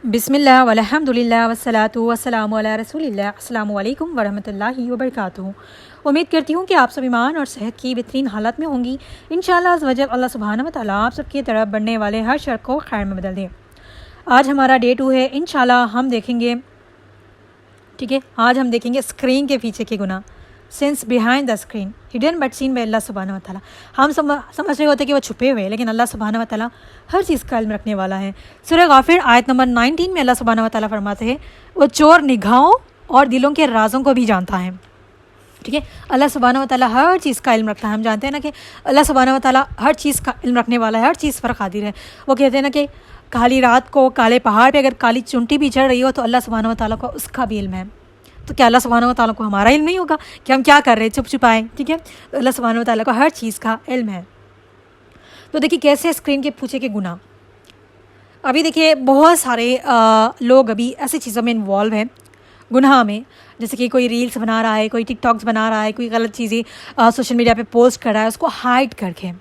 बिस्मिल्लाह वल्हम्दुलिल्लाह वस्सलातु वस्सलामु अला रसूलिल्लाह। अस्सलामु अलैकुम वरहमतुल्लाहि वबरकातुहू। उम्मीद करती हूँ कि आप सब ईमान और सेहत की बेहतरीन हालत में होंगी। इंशाअल्लाह अज़्ज़ वजल अल्लाह सुब्हानहू व तआला आप सबकी तरफ बढ़ने वाले हर शर को खैर में बदल दें। आज हमारा डे 2 है। इंशाअल्लाह हम देखेंगे, ठीक है, आज हम देखेंगे स्क्रीन के पीछे के गुनाह, sins behind the screen hidden but seen by Allah सुब्हानहू व तआला। हम समझ रहे होते कि वो छुपे हुए हैं, लेकिन अल्लाह सुब्हानहू व तआला हर चीज़ का इल्म रखने वाला है। सूरह गाफिर आयत नंबर 19 में अल्लाह सुब्हानहू व तआला फरमाते हैं, वो चोर निगाहों और दिलों के राज़ों को भी जानता है। ठीक है, अल्लाह सुब्हानहू व तआला हर चीज़ का इल्म रखता है। हम जानते हैं ना कि अल्लाह सुब्हानहू व तआला हर चीज़ का इल्म रखने वाला है, हर चीज़ पर कादिर है। वो कहते हैं ना कि काली रात को काले पहाड़ पे अगर काली चुंटी भी चढ़ रही हो तो अल्लाह सुब्हानहू व तआला को उसका भी इल्म है। तो क्या अल्लाह सुब्हानहू व तआला को हमारा इल्म नहीं होगा कि हम क्या कर रहे हैं, छुप छुपाएं? ठीक है, तो अल्लाह सुब्हानहू व तआला को हर चीज़ का इल्म है। तो देखिए कैसे स्क्रीन के पीछे के गुनाह। अभी देखिए बहुत सारे लोग अभी ऐसी चीज़ों में इन्वॉल्व हैं, गुनाह में, जैसे कि कोई रील्स बना रहा है, कोई टिकटॉक्स बना रहा है, कोई गलत चीज़ें सोशल मीडिया पे पोस्ट कर रहा है, उसको हाइड करके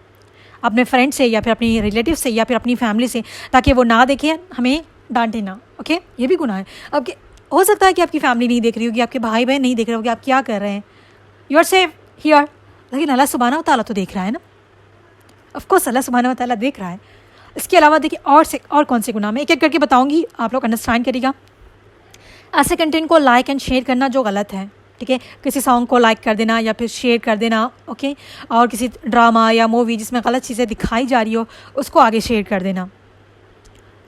अपने फ्रेंड से या फिर अपनी रिलेटिव से या फिर अपनी फैमिली से, ताकि वो ना देखें, हमें डांटे ना। ओके, ये भी गुनाह है। अब हो सकता है कि आपकी फैमिली नहीं देख रही होगी, आपके भाई बहन नहीं देख रहे होगी आप क्या कर रहे हैं, यू आर सेफ हियर, लेकिन अल्लाह सुब्हानहू व तआला तो देख रहा है ना। ऑफकोर्स अल्लाह सुब्हानहू व तआला देख रहा है। इसके अलावा देखिए और कौन से गुनाह मैं एक एक करके बताऊंगी, आप लोग अंडरस्टैंड करिएगा। ऐसे कंटेंट को लाइक एंड शेयर करना जो गलत है, ठीक है, किसी सॉन्ग को लाइक कर देना या फिर शेयर कर देना, ओके, और किसी ड्रामा या मूवी जिसमें गलत चीज़ें दिखाई जा रही हो उसको आगे शेयर कर देना,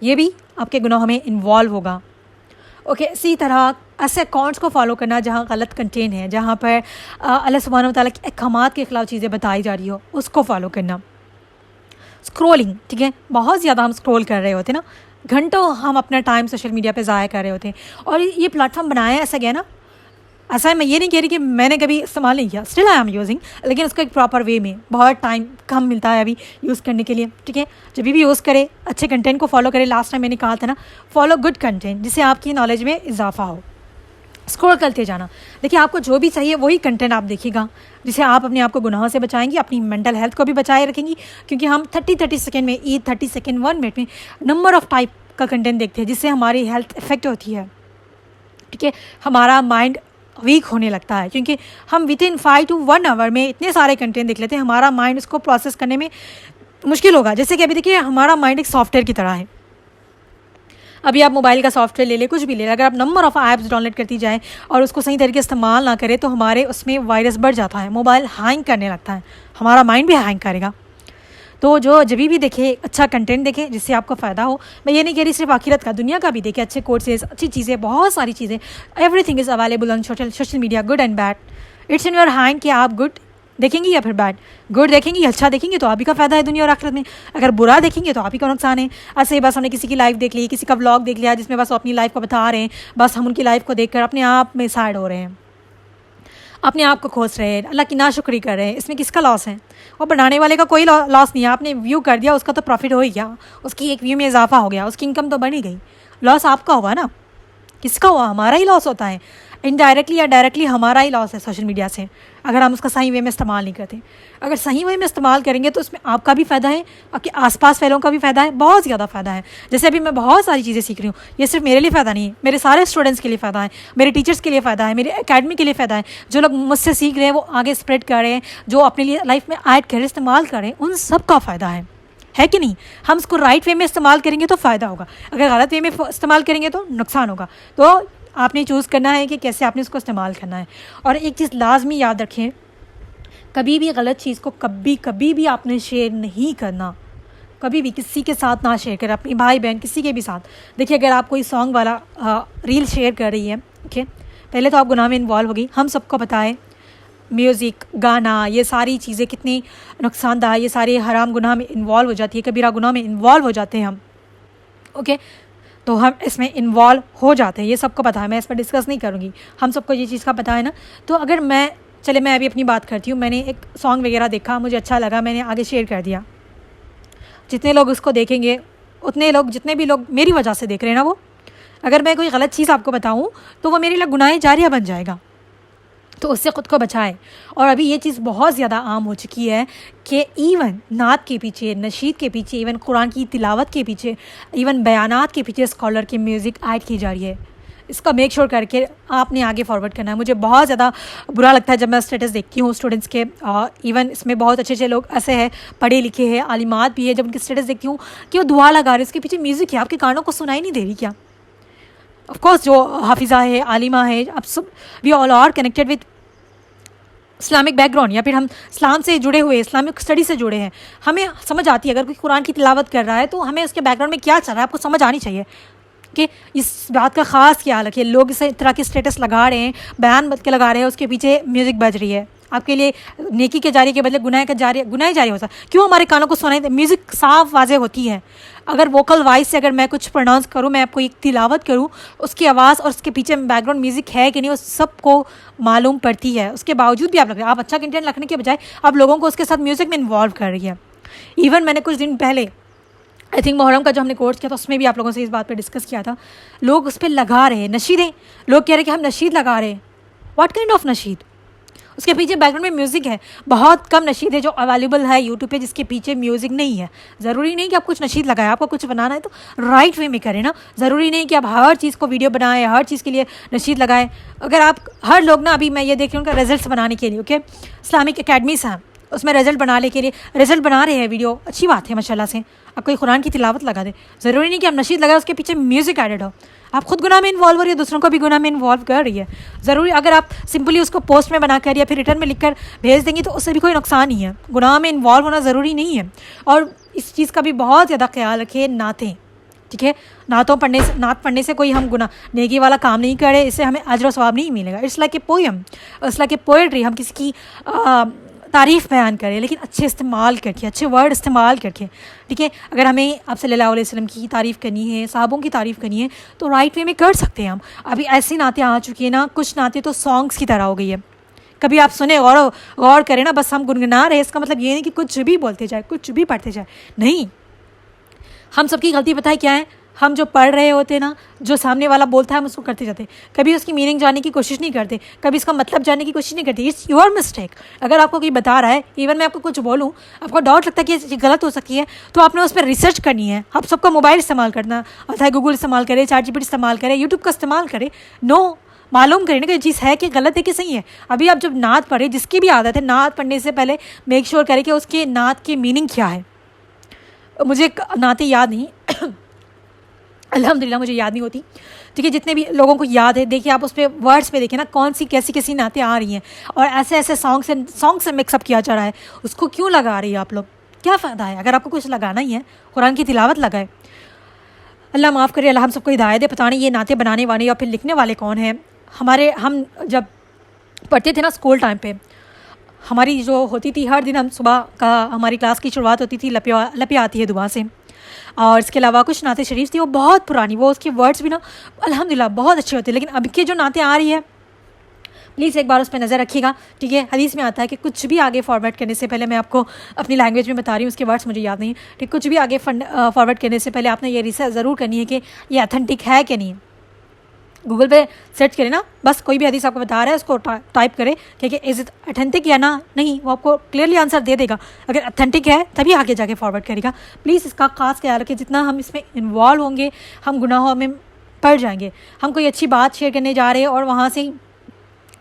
ये भी आपके गुनाहों में इन्वॉल्व होगा। ओके, इसी तरह ऐसे अकाउंट्स को फॉलो करना जहाँ गलत कंटेंट है, जहाँ पर अल्लाह सुब्हानहू व तआला के अहकामात के खिलाफ चीज़ें बताई जा रही हो, उसको फॉलो करना। स्क्रोलिंग, ठीक है, बहुत ज़्यादा हम स्क्रॉल कर रहे होते हैं ना, घंटों हम अपना टाइम सोशल मीडिया पे ज़ाया कर रहे होते हैं। और ये प्लेटफॉर्म बनाया ऐसा गया ना, ऐसा है, मैं ये नहीं कह रही कि मैंने कभी इस्तेमाल नहीं किया, स्टिल आई एम यूजिंग, लेकिन उसको एक प्रॉपर वे में, बहुत टाइम कम मिलता है अभी यूज़ करने के लिए। ठीक है, जब भी यूज़ करें अच्छे कंटेंट को फॉलो करें। लास्ट टाइम मैंने कहा था ना, फॉलो गुड कंटेंट, जिससे आपकी नॉलेज में इजाफा हो। स्क्रॉल करते जाना, देखिए आपको जो भी चाहिए वही कंटेंट आप देखिएगा, जिससे आप अपने आप को गुनाहों से बचाएंगी, अपनी मेंटल हेल्थ को भी बचाए रखेंगी। क्योंकि हम 30 सेकेंड में 30 सेकेंड 1 मिनट में नंबर ऑफ़ टाइप का कंटेंट देखते हैं, जिससे हमारी हेल्थ इफेक्ट होती है। ठीक है, हमारा माइंड वीक होने लगता है, क्योंकि हम विदिन 5 to 1 आवर में इतने सारे कंटेंट देख लेते हैं, हमारा माइंड उसको प्रोसेस करने में मुश्किल होगा। जैसे कि अभी देखिए हमारा माइंड एक सॉफ्टवेयर की तरह है। अभी आप मोबाइल का सॉफ्टवेयर ले लें, कुछ भी ले लें, अगर आप नंबर ऑफ़ ऐप्स डाउनलोड करती जाएँ और उसको सही तरीके से इस्तेमाल ना करें तो हमारे उसमें वायरस बढ़ जाता है, मोबाइल हैंग करने लगता है, हमारा माइंड भी हैंग करेगा। तो जो जब भी देखें अच्छा कंटेंट देखें जिससे आपको फ़ायदा हो। मैं ये नहीं कह रही सिर्फ आखिरत का, दुनिया का भी देखें, अच्छे कोर्सेज, अच्छी चीज़ें, बहुत सारी चीज़ें, everything is available on social media, good and bad. It's in your hand कि आप गुड देखेंगी या फिर बैड। गुड देखेंगी, अच्छा देखेंगे तो आप ही का फ़ायदा है दुनिया और आखिरत में, अगर बुरा देखेंगे तो आप ही का नुकसान है। ऐसे ही बस हमने किसी की लाइफ देख ली, किसी का व्लॉग देख लिया जिसमें बस वो अपनी लाइफ को बता रहे हैं, बस हम उनकी लाइफ को देखकर अपने आप में सैड हो रहे हैं, अपने आप को खोस रहे हैं, अल्लाह की नाशुक्री कर रहे हैं। इसमें किसका लॉस है? और बनाने वाले का कोई लॉस नहीं है। आपने व्यू कर दिया, उसका तो प्रॉफिट हो ही गया, उसकी एक व्यू में इजाफा हो गया, उसकी इनकम तो बढ़ ही गई। लॉस आपका होगा ना, किसका हुआ? हमारा ही लॉस होता है, इनडायरेक्टली या डायरेक्टली हमारा ही लॉस है सोशल मीडिया से, अगर हम उसका सही वे में इस्तेमाल नहीं करते। अगर सही वे में इस्तेमाल करेंगे तो उसमें आपका भी फ़ायदा है, आपके आसपास वालों का भी फ़ायदा है, बहुत ज़्यादा फ़ायदा है। जैसे अभी मैं बहुत सारी चीज़ें सीख रही हूँ, ये सिर्फ मेरे लिए फ़ायदा नहीं है, मेरे सारे स्टूडेंट्स के लिए फ़ायदा है, मेरे टीचर्स के लिए फ़ायदा है, मेरे एकेडमी के लिए फ़ायदा है। जो लोग मुझसे सीख रहे हैं वो आगे स्प्रेड कर रहे हैं, जो अपने लिए लाइफ में ऐड करें, इस्तेमाल करें, उन सब का फ़ायदा है कि नहीं? हम उसको राइट वे में इस्तेमाल करेंगे तो फ़ायदा होगा, अगर गलत वे में इस्तेमाल करेंगे तो नुकसान होगा। तो आपने चूज़ करना है कि कैसे आपने उसको इस्तेमाल करना है। और एक चीज़ लाजमी याद रखें, कभी भी गलत चीज़ को कभी भी आपने शेयर नहीं करना, कभी भी किसी के साथ ना शेयर करें, अपनी भाई बहन किसी के भी साथ। देखिए अगर आप कोई सॉन्ग वाला रील शेयर कर रही है, ओके, पहले तो आप गुनाह में इन्वॉल्व होगी। हम सबको पता है म्यूज़िक, गाना, ये सारी चीज़ें कितनी नुकसानदायक, ये सारे हराम गुनाह में इन्वॉल्व हो जाती है, कबीरा गुनाह में इन्वॉल्व हो जाते हैं हम। ओके, तो हम इसमें इन्वॉल्व हो जाते हैं, ये सबको पता है, मैं इस पर डिस्कस नहीं करूँगी, हम सबको ये चीज़ का पता है ना। तो अगर मैं अभी अपनी बात करती हूँ, मैंने एक सॉन्ग वगैरह देखा, मुझे अच्छा लगा, मैंने आगे शेयर कर दिया। जितने लोग उसको देखेंगे, उतने लोग, जितने भी लोग मेरी वजह से देख रहे हैं ना, वो, अगर मैं कोई गलत चीज़ आपको बताऊँ तो वो मेरे लिए गुनाह जारिया बन जाएगा। तो उससे ख़ुद को बचाएं। और अभी ये चीज़ बहुत ज़्यादा आम हो चुकी है कि इवन नात के पीछे, नशीद के पीछे, इवन कुरान की तिलावत के पीछे, इवन बयानात के पीछे स्कॉलर की म्यूज़िक ऐड की जा रही है। इसका मेक श्योर करके आपने आगे फॉरवर्ड करना है। मुझे बहुत ज़्यादा बुरा लगता है जब मैं स्टेटस देखती हूँ स्टूडेंट्स के, इवन इसमें बहुत अच्छे अच्छे लोग ऐसे हैं, पढ़े लिखे हैं, आलिमात भी है, जब उनके स्टेटस देखती हूँ कि वो दुआ लगा रहे हैं, उसके पीछे म्यूज़िक है, आपके कानों को सुनाई नहीं दे रही क्या? ऑफकोर्स जो हाफिज़ा है, आलिमा है, अब सब we all are connected with Islamic background, या फिर हम इस्लाम से जुड़े हुए, इस्लामिक स्टडी से जुड़े हैं। हमें समझ आती है अगर कोई कुरान की तिलावत कर रहा है तो हमें उसके बैकग्राउंड में क्या चल रहा है आपको समझ आनी चाहिए कि इस बात का ख़ास ख्याल रखिए। लोग इस तरह के स्टेटस लगा रहे हैं, बयान बद के लगा रहे हैं, उसके पीछे म्यूज़िक बज रही है, आपके लिए नेकी के जारी के बदले गुनाह जारी होता है। क्यों हमारे कानों को सुनाई दे? म्यूज़िक साफ वाजे होती है। अगर वोकल वाइज से अगर मैं कुछ प्रोनाउंस करूँ, मैं आपको एक तिलावत करूँ, उसकी आवाज़ और उसके पीछे बैकग्राउंड म्यूज़िक है कि नहीं, वो सबको मालूम पड़ती है। उसके बावजूद भी आप अच्छा कंटेंट रखने के बजाय आप लोगों को उसके साथ म्यूज़िक में इन्वॉल्व कर रही है। इवन मैंने कुछ दिन पहले आई थिंक मुहर्रम का जो हमने कोर्स किया था उसमें भी आप लोगों से इस बात पे डिस्कस किया था। लोग उस पर लगा रहे हैं नशीदें, लोग कह रहे हैं कि हम नशीद लगा रहे हैं। What kind of Nasheed? उसके पीछे बैकग्राउंड में म्यूज़िक है। बहुत कम नशीद है जो अवेलेबल है यूट्यूब पे जिसके पीछे म्यूज़िक नहीं है। ज़रूरी नहीं कि आप कुछ नशीद लगाएं, आपको कुछ बनाना है तो राइट वे में करें ना। ज़रूरी नहीं कि आप हर चीज़ को वीडियो बनाएं, हर चीज़ के लिए नशीद लगाएं। अगर आप हर लोग ना, अभी मैं ये देख रही हूँ उनका रिजल्ट्स बनाने के लिए, ओके, इस्लामिक अकेडमीज़ हैं, उसमें रिजल्ट बनाने के लिए रिजल्ट बना रहे हैं वीडियो, अच्छी बात है माशाल्लाह से। आप कोई कुरान की तिलावत लगा दें, ज़रूरी नहीं कि आप नशीद लगाए उसके पीछे म्यूज़िक एडेड हो। आप खुद गुनाह में इन्वॉल्व हो रही है, दूसरों को भी गुनाह में इन्वॉल्व कर रही है। ज़रूरी अगर आप सिंपली उसको पोस्ट में बनाकर या फिर रिटर्न में लिखकर भेज देंगी तो उससे भी कोई नुकसान नहीं है। गुनाह में इन्वॉल्व होना ज़रूरी नहीं है। और इस चीज़ का भी बहुत ज़्यादा ख्याल रखें, नातें, ठीक है, नात पढ़ने से कोई हम गुनाह नेकी वाला काम नहीं करे, इससे हमें अजर व सवाब नहीं मिलेगा। It's like a poem, it's like a poetry. हम किसी की तारीफ़ बयान करें लेकिन अच्छे इस्तेमाल करके, अच्छे वर्ड इस्तेमाल करके, ठीक है। अगर हमें आप सल्लल्लाहु अलैहि वसल्लम की तारीफ़ करनी है, साहबों की तारीफ़ करनी है तो राइट वे में कर सकते हैं हम। अभी ऐसी नातें आ चुकी हैं ना, कुछ नातें तो सॉन्ग्स की तरह हो गई है। कभी आप सुने, गौर करें ना, बस हम गुनगुना रहे, इसका मतलब ये नहीं कि कुछ भी बोलते जाए, कुछ भी पढ़ते जाए, नहीं। हम सबकी गलती पता है क्या है? हम जो पढ़ रहे होते हैं ना, जो सामने वाला बोलता है हम उसको करते जाते, कभी उसकी मीनिंग जानने की कोशिश नहीं करते, कभी इसका मतलब जानने की कोशिश नहीं करते। It's your mistake. अगर आपको कोई बता रहा है, इवन मैं आपको कुछ बोलूँ, आपको डाउट लगता है कि ये गलत हो सकती है, तो आपने उस पर रिसर्च करनी है। आप सबका मोबाइल इस्तेमाल करना आता है, गूगल इस्तेमाल करें, ChatGPT इस्तेमाल करें, यूट्यूब का इस्तेमाल करें। मालूम करें ना कि चीज़ है कि गलत है कि सही है। अभी आप जब नात पढ़े, जिसकी भी आदत है, नात पढ़ने से पहले मेक श्योर करें कि उसके नात की मीनिंग क्या है। मुझे नातें याद नहीं अल्हम्दुलिल्लाह मुझे याद नहीं होती, ठीक है। जितने भी लोगों को याद है, देखिए आप उस पर वर्ड्स पे देखिए ना, कौन सी कैसी नातें आ रही हैं और ऐसे सॉन्ग से मिक्सअप किया जा रहा है। उसको क्यों लगा रही है आप लोग? क्या फ़ायदा है? अगर आपको कुछ लगाना ही है, कुरान की तिलावत लगाए। अल्लाह माफ़ करे, अल्लाह हम सबको हिदायत दे। पता नहीं ये नाते बनाने वाले या फिर लिखने वाले कौन हैं। हम जब पढ़ते थे ना स्कूल टाइम पे, हमारी जो होती थी, हर दिन हम सुबह का हमारी क्लास की शुरुआत होती थी लपे आती है दुआ से, और इसके अलावा कुछ नाते शरीफ थी वो बहुत पुरानी, वो उसके वर्ड्स भी ना अल्हम्दुलिल्लाह बहुत अच्छे होते हैं। लेकिन अब के जो नाते आ रही है, प्लीज़ एक बार उस पर नज़र रखिएगा, ठीक है। हदीस में आता है कि कुछ भी आगे फॉरवर्ड करने से पहले, मैं आपको अपनी लैंग्वेज में बता रही हूँ, उसके वर्ड्स मुझे याद नहीं है, ठीक। कुछ भी आगे फॉरवर्ड करने से पहले आपने ये रिसर्च ज़रूर करनी है कि ये अथेंटिक है कि नहीं। गूगल पे सर्च करें ना, बस कोई भी हदीस आपको बता रहा है उसको टाइप करें कि इज़ इट अथेंटिक या ना, नहीं, वो आपको क्लियरली आंसर दे देगा। अगर अथेंटिक है तभी आगे जाके फॉरवर्ड करेगा। प्लीज़ इसका खास ख्याल रखें, जितना हम इसमें इन्वॉल्व होंगे हम गुनाहों में पड़ जाएंगे। हम कोई अच्छी बात शेयर करने जा रहे हैं और वहाँ से,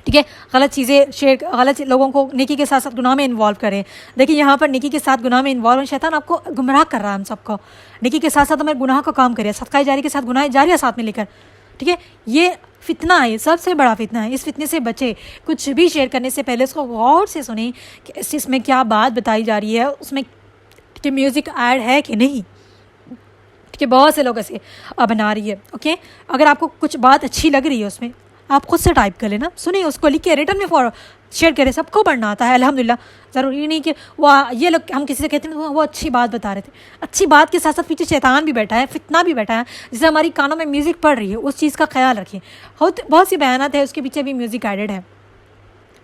ठीक है, गलत चीज़ें शेयर, गलत लोगों को नेकी के साथ साथ गुनाह में इन्वॉल्व करें। देखिए यहाँ पर नेकी के साथ गुनाह में इन्वॉल्व, शैतान आपको गुमराह कर रहा है हम सबको। नेकी के साथ साथ हमें गुनाह का काम करें, सदका जारी के साथ गुनाह जारी साथ में लेकर, ठीक है। ये फितना है, ये सबसे बड़ा फितना है। इस फितने से बचे। कुछ भी शेयर करने से पहले उसको गौर से सुने कि इस चीज़ में क्या बात बताई जा रही है, उसमें कि म्यूज़िक ऐड है कि नहीं, ठीक है। बहुत से लोग ऐसे बना रही है, ओके। अगर आपको कुछ बात अच्छी लग रही है उसमें, आप खुद से टाइप कर लेना, सुनिए उसको, लिख के रिटर्न में शेयर करें। सबको पढ़ना आता है अल्हम्दुलिल्लाह। ज़रूरी नहीं कि वह ये लोग, हम किसी से कहते हैं वो अच्छी बात बता रहे थे, अच्छी बात के साथ साथ पीछे शैतान भी बैठा है, फितना भी बैठा है, जिससे हमारी कानों में म्यूज़िक पड़ रही है, उस चीज़ का ख्याल रखें। बहुत सी बयानात है उसके पीछे भी म्यूज़िक एडेड है,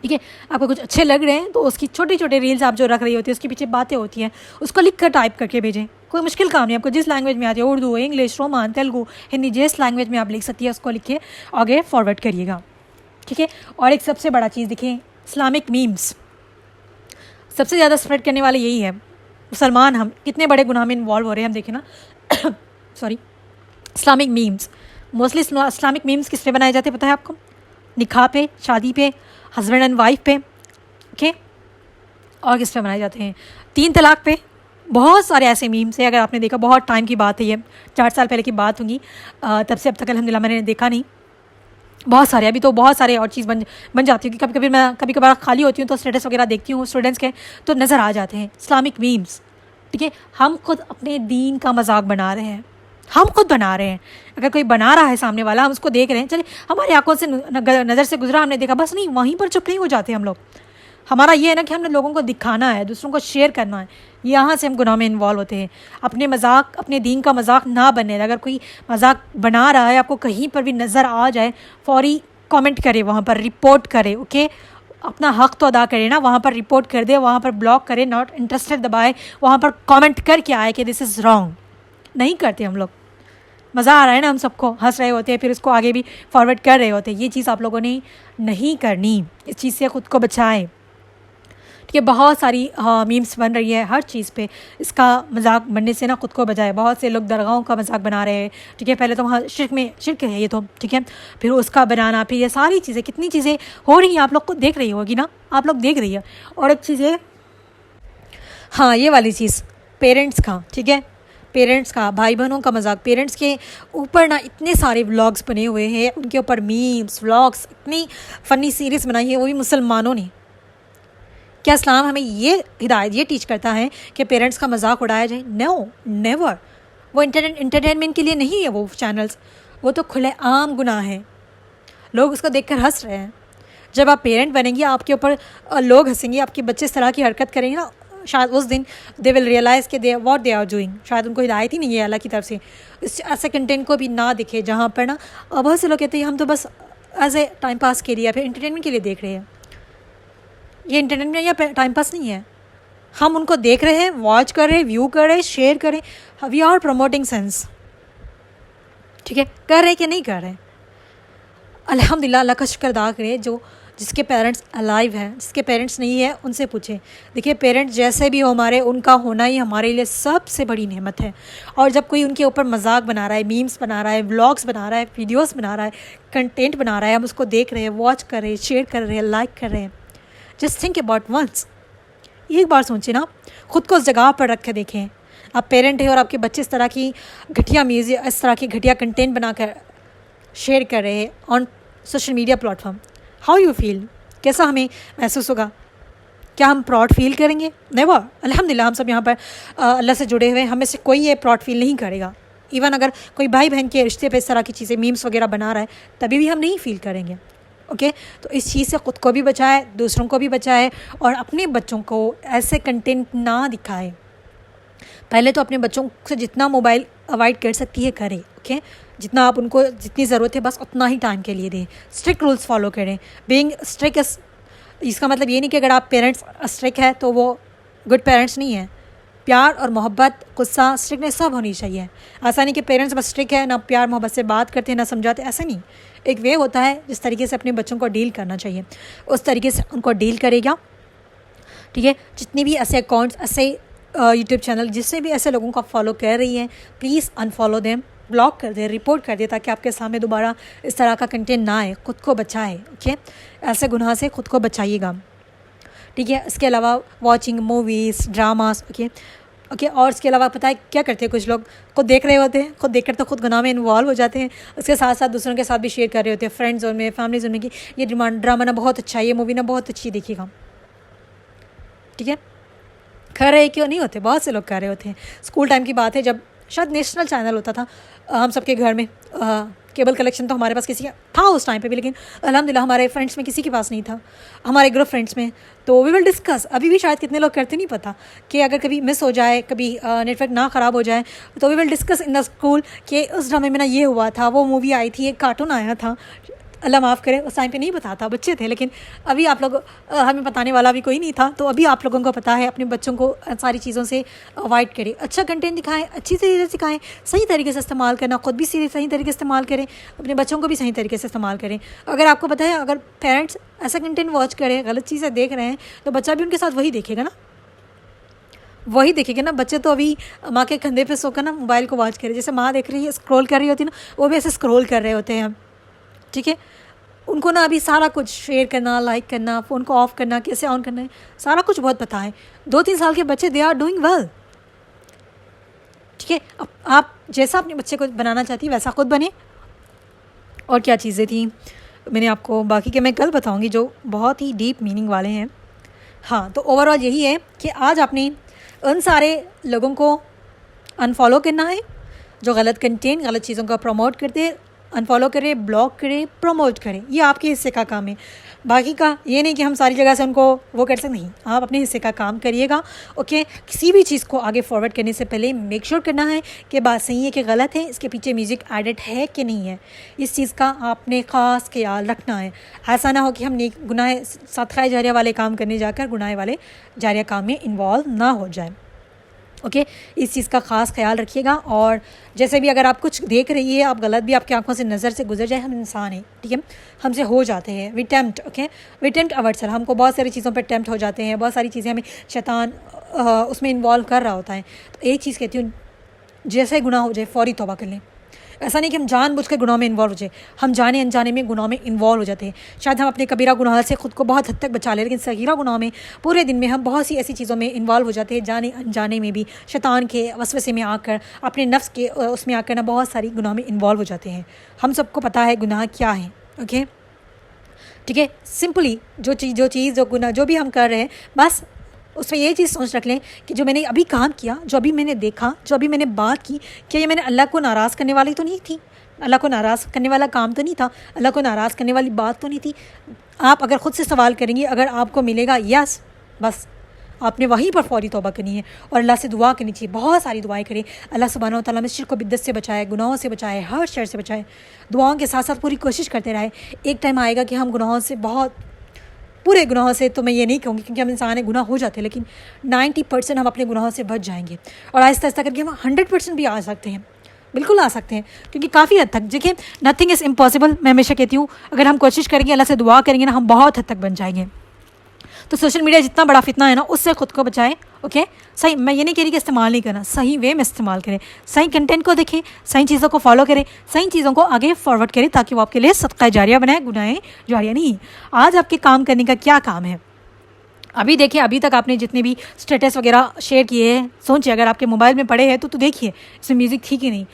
ठीक है। आपको कुछ अच्छे लग रहे हैं तो उसकी छोटी छोटी रील्स आप जो रख रही होती है उसके पीछे बातें होती हैं, उसको लिख कर टाइप करके भेजें। कोई मुश्किल काम नहीं, आपको जिस लैंग्वेज में आती है, उर्दू, इंग्लिश, रोमान, तेलुगु, हिंदी, जिस लैंग्वेज में आप लिख सकती है उसको लिख के आगे फॉरवर्ड करिएगा। ठीक है। और एक सबसे बड़ा चीज़ देखें, इस्लामिक मीम्स सबसे ज़्यादा स्प्रेड करने वाले यही है। मुसलमान हम कितने बड़े गुनाह में इन्वॉल्व हो रहे हैं, हम देखें ना sorry, Islamic memes. Mostly Islamic memes किस पे बनाए जाते हैं पता है आपको? निकाह पे, शादी पे, हस्बैंड एंड वाइफ पे, ओके। और किस पे बनाए जाते हैं? 3 तलाक पे। बहुत सारे ऐसे मीम्स हैं, अगर आपने देखा, बहुत टाइम की बात है ये, 4 साल पहले की बात होगी, तब से अब तक अल्हम्दुलिल्लाह मैंने देखा नहीं। बहुत सारे, अभी तो बहुत सारे और चीज़ बन जाती है कि कभी कभार खाली होती हूँ तो स्टेटस वगैरह देखती हूँ स्टूडेंट्स के, तो नज़र आ जाते हैं इस्लामिक मीम्स। ठीक है, हम खुद अपने दीन का मजाक बना रहे हैं, हम खुद बना रहे हैं। अगर कोई बना रहा है सामने वाला, हम उसको देख रहे हैं, चलिए हमारी आंखों से नज़र से गुजरा, हमने देखा, बस नहीं, वहीं पर चुप नहीं हो जाते हम लोग। हमारा ये है ना कि हमने लोगों को दिखाना है, दूसरों को शेयर करना है, यहाँ से हम गुनाह में इन्वॉल्व होते हैं। अपने मजाक, अपने दीन का मजाक ना बने। अगर कोई मजाक बना रहा है, आपको कहीं पर भी नज़र आ जाए, फौरी कमेंट करे, वहाँ पर रिपोर्ट करे, ओके। अपना हक़ तो अदा करे ना, वहाँ पर रिपोर्ट कर दे, वहाँ पर ब्लॉक करे, नॉट इंटरेस्टेड दबाए, वहाँ पर कमेंट करके आए कि दिस इज़ रॉन्ग। नहीं करते हम लोग। मज़ा आ रहा है ना, हम सबको हंस रहे होते हैं, फिर उसको आगे भी फॉरवर्ड कर रहे होते हैं। ये चीज़ आप लोगों ने नहीं करनी, इस चीज़ से ख़ुद को बचाएं। ठीक है, बहुत सारी मीम्स बन रही है हर चीज़ पे, इसका मजाक बनने से ना ख़ुद को बचाए। बहुत से लोग दरगाहों का मजाक बना रहे हैं, ठीक है। पहले तो वहाँ शिर्क है ये तो, ठीक है। फिर उसका बनाना, फिर ये सारी चीज़ें, कितनी चीज़ें हो रही हैं, आप लोग को देख रही होगी ना, आप लोग देख रही है। और एक चीज़ है, हाँ, ये वाली चीज़ पेरेंट्स का, ठीक है, पेरेंट्स का, भाई बहनों का मजाक। पेरेंट्स के ऊपर ना इतने सारे व्लॉग्स बने हुए हैं, उनके ऊपर मीम्स, व्लॉग्स, इतनी फ़नी सीरीज़ बनाई है, वो भी मुसलमानों ने। क्या इस्लाम हमें ये हिदायत, ये टीच करता है कि पेरेंट्स का मजाक उड़ाया जाए? No, never. वो इंटरटेनमेंट के लिए नहीं है वो चैनल्स, वो तो खुले आम गुनाह है। लोग उसको देखकर हंस रहे हैं। जब आप पेरेंट बनेंगे, आपके ऊपर लोग हंसेंगे, आपके बच्चे इस तरह की हरकत करेंगे ना, शायद उस दिन दे विल रियलाइज़ कि दे व्हाट दे आर डूइंग। शायद उनको हिदायत ही नहीं है अल्लाह की तरफ से, इस ऐसे कंटेंट को भी ना दिखे जहाँ पर ना बहुत से लोग कहते हैं हम तो बस एज ए टाइम पास के लिए या फिर इंटरटेनमेंट के लिए देख रहे हैं। ये इंटरटेनमेंट या टाइम पास नहीं है, हम उनको देख रहे हैं, वॉच कर रहे हैं, व्यू कर रहे हैं, शेयर करें, वी आर प्रमोटिंग सेंस। ठीक है, कर रहे हैं कि नहीं कर रहे हैं? अल्हम्दुलिल्लाह, अल्लाह का शुक्र अदा करें जो जिसके पेरेंट्स अलाइव हैं। जिसके पेरेंट्स नहीं है उनसे पूछें। देखिए, पेरेंट्स जैसे भी हो हमारे, उनका होना ही हमारे लिए सबसे बड़ी नेमत है। और जब कोई उनके ऊपर मजाक बना रहा है, मीम्स बना रहा है, व्लॉग्स बना रहा है, वीडियोस बना रहा है, कंटेंट बना रहा है, हम उसको देख रहे हैं, वॉच कर रहे हैं, शेयर कर रहे हैं, लाइक कर रहे हैं, जस्ट थिंक अबाउट वंस। एक बार सोचें ना, ख़ुद को उस जगह पर रख के देखें। आप पेरेंट हैं और आपके बच्चे इस तरह की घटिया म्यूज़िक, इस तरह की घटिया कंटेंट बनाकर शेयर कर रहे हैं on social media platform, how you feel? कैसा हमें महसूस होगा? क्या हम प्राउड फील करेंगे? नेवर। अल्हम्दुलिल्लाह, हम सब यहाँ पर अल्लाह से जुड़े हुए हैं, हमें से कोई ये प्राउड फील नहीं करेगा। इवन अगर कोई भाई बहन के रिश्ते पे इस तरह की चीज़ें, मीम्स वगैरह बना रहा है, तभी भी हम नहीं फील करेंगे। ओके, तो इस चीज़ से ख़ुद को भी बचाए, दूसरों को भी बचाए, और अपने बच्चों को ऐसे कंटेंट ना दिखाए। पहले तो अपने बच्चों से जितना मोबाइल अवॉइड कर सकती है करें, ओके। जितना आप उनको, जितनी ज़रूरत है बस उतना ही टाइम के लिए दें। स्ट्रिक्ट रूल्स फॉलो करें। बीइंग स्ट्रिक्ट, इसका मतलब ये नहीं कि अगर आप पेरेंट्स स्ट्रिक्ट है तो वो गुड पेरेंट्स नहीं है। प्यार और मोहब्बत, गुस्सा, स्ट्रिक्टनेस सब होनी चाहिए। ऐसा नहीं कि पेरेंट्स बस स्ट्रिक्ट है, ना प्यार मोहब्बत से बात करते हैं, ना समझाते, ऐसा नहीं। एक वे होता है जिस तरीके से अपने बच्चों को डील करना चाहिए, उस तरीके से उनको डील करेगा। ठीक है, जितने भी ऐसे अकाउंट्स, ऐसे यूट्यूब चैनल जिससे भी ऐसे लोगों को फॉलो कर रही हैं, प्लीज़ अनफॉलो देम, ब्लॉक कर दे, रिपोर्ट कर दे, ताकि आपके सामने दोबारा इस तरह का कंटेंट ना आए। ख़ुद को बचाए, ओके। ऐसे गुनाह से ख़ुद को बचाइएगा। ठीक है, इसके अलावा वॉचिंग मूवीज़, ड्रामास, ओके। और इसके अलावा पता है क्या करते हैं कुछ लोग? खुद देख रहे होते हैं, खुद देख कर तो खुद गुनाह में इन्वॉल्व हो जाते हैं, उसके साथ साथ दूसरों के साथ भी शेयर कर रहे होते हैं, फ्रेंड्स जोन में, फैमिली जोन में, कि ये ड्रामा ना बहुत अच्छा है, ये मूवी ना बहुत अच्छी, देखिएगा। ठीक है, कर रहे क्यों नहीं होते? बहुत से लोग कर रहे होते हैं। स्कूल टाइम की बात है, जब शायद नेशनल चैनल होता था हम सबके घर में, केबल कलेक्शन तो हमारे पास किसी का था उस टाइम पे भी, लेकिन अल्हम्दुलिल्लाह हमारे फ्रेंड्स में किसी के पास नहीं था, हमारे ग्रुप फ्रेंड्स में। तो वी विल डिस्कस, अभी भी शायद कितने लोग करते नहीं पता, कि अगर कभी मिस हो जाए, कभी नेटवर्क ना ख़राब हो जाए, तो we will discuss in the school कि उस ड्रामे में ना ये हुआ था, वो मूवी आई थी, एक कार्टून आया था। अल्लाह माफ़ करे, उस टाइम पे नहीं बताता, बच्चे थे, लेकिन अभी आप लोग हमें बताने वाला भी कोई नहीं था, तो अभी आप लोगों को पता है। अपने बच्चों को सारी चीज़ों से अवॉइड करें, अच्छा कंटेंट दिखाएं, अच्छी तरीके से सिखाएं, सही तरीके से इस्तेमाल करना, ख़ुद भी सही तरीके से इस्तेमाल करें, अपने बच्चों को भी सही तरीके से इस्तेमाल करें। अगर आपको पता है, अगर पेरेंट्स ऐसा कंटेंट वॉच करें, गलत चीज़ें देख रहे हैं, तो बच्चा भी उनके साथ वही देखेगा ना, वही देखेगा ना। बच्चे तो अभी माँ के कंधे पे सोकर ना मोबाइल को वॉच करे, जैसे माँ देख रही है, स्क्रॉल कर रही होती है ना, वो भी ऐसे स्क्रॉल कर रहे होते हैं। ठीक है, उनको ना अभी सारा कुछ शेयर करना, लाइक करना, फ़ोन को ऑफ़ करना, कैसे ऑन करना है, सारा कुछ बहुत पता है। 2-3 साल के बच्चे दे आर डूइंग वेल। ठीक है, अब आप जैसा अपने बच्चे को बनाना चाहती है वैसा खुद बने। और क्या चीज़ें थी मैंने आपको बाकी के मैं कल बताऊंगी, जो बहुत ही डीप मीनिंग वाले हैं। हाँ, तो ओवरऑल यही है कि आज आपने उन सारे लोगों को अनफॉलो करना है जो गलत कंटेंट, गलत चीज़ों का प्रमोट करते हैं। अनफॉलो करें, ब्लॉक करें, प्रमोट करें, ये आपके हिस्से का काम है। बाकी का ये नहीं कि हम सारी जगह से उनको वो कर सकते, नहीं, आप अपने हिस्से का काम करिएगा। ओके, किसी भी चीज़ को आगे फॉरवर्ड करने से पहले मेक श्योर करना है कि बात सही है कि गलत है, इसके पीछे म्यूज़िक एडिट है कि नहीं है, इस चीज़ का आपने ख़ास ख्याल रखना है। ऐसा ना हो कि हम नेक गुनाह सदका जारिया वाले काम करने जाकर गुनाह वाले जारिया काम में इन्वॉल्व ना हो जाए। ओके, इस चीज़ का ख़ास ख्याल रखिएगा। और जैसे भी अगर आप कुछ देख रही है, आप गलत भी आपकी आंखों से नज़र से गुजर जाए, हम इंसान हैं, ठीक है, हमसे हो जाते हैं, we tempt, okay, we tempt ourselves, हमको बहुत सारी चीज़ों पर टेम्प्ट हो जाते हैं, बहुत सारी चीज़ें हमें शैतान उसमें इन्वॉल्व कर रहा होता है। तो एक चीज़ कहती हूँ, जैसे गुनाह हो जाए फ़ौरी तौबा कर लें। ऐसा नहीं कि हम जानबूझकर गुनाह में इन्वॉल्व हो जाए, हम जाने अनजाने में गुनाह में इन्वॉल्व हो जाते हैं। शायद हम अपने कबीरा गुनाह से ख़ुद को बहुत हद तक बचा लें, लेकिन सगीरा गुनाह में पूरे दिन में हम बहुत सी ऐसी चीज़ों में इन्वॉल्व हो जाते हैं, जाने अनजाने में भी शैतान के वसवसे में आकर, अपने नफ्स के उसमें आकर ना बहुत सारी गुनाह में इन्वॉल्व हो जाते हैं। हम सबको पता है गुनाह क्या है। ओके, ठीक है, सिंपली जो गुनाह जो भी हम कर रहे हैं, बस उसमें ये चीज़ सोच रख लें कि जो मैंने अभी काम किया, जो अभी मैंने देखा, जो अभी मैंने बात की, क्या ये मैंने अल्लाह को नाराज़ करने वाली तो नहीं थी, अल्लाह को नाराज़ करने वाला काम तो नहीं था, अल्लाह को नाराज़ करने वाली बात तो नहीं थी। आप अगर ख़ुद से सवाल करेंगी, अगर आपको मिलेगा यस, बस आपने वहीं पर फौरी तौबा करनी है और अल्लाह से दुआ करनी चाहिए, बहुत सारी दुआएं करें। अल्लाह सुब्हानहू व तआला हमें शिर्क व बिद्दत से बचाए, गुनाहों से बचाए, हर शर से बचाए। दुआओं के साथ साथ पूरी कोशिश करते रहे। एक टाइम आएगा कि हम गुनाहों से, बहुत पूरे गुनाहों से तो मैं ये नहीं कहूँगी क्योंकि हम इंसान है, गुनाह हो जाते हैं, लेकिन 90% हम अपने गुनाहों से बच जाएंगे और आहिस्ता आहिस्ता करके हम 100% भी आ सकते हैं, बिल्कुल आ सकते हैं, क्योंकि काफ़ी हद तक देखिए, नथिंग इज़ इम्पॉसिबल। मैं हमेशा कहती हूँ, अगर हम कोशिश करेंगे, अल्लाह से दुआ करेंगे ना, हम बहुत हद तक बन जाएंगे। तो सोशल मीडिया जितना बड़ा फितना है ना, उससे ख़ुद को बचाएं। ओके, सही, मैं ये नहीं कह रही कि इस्तेमाल नहीं करना, सही वे में इस्तेमाल करें, सही कंटेंट को देखें, सही चीज़ों को फॉलो करें, सही चीज़ों को आगे फॉरवर्ड करें, ताकि वो आपके लिए सदका जारिया बनाए, गुनाह जारिया नहीं। आज आपके काम करने का क्या काम है? अभी देखिए, अभी तक आपने जितने भी स्टेटस वगैरह शेयर किए हैं, सोचिए अगर आपके मोबाइल में पड़े हैं तो देखिए इसमें म्यूज़िक थी कि नहीं।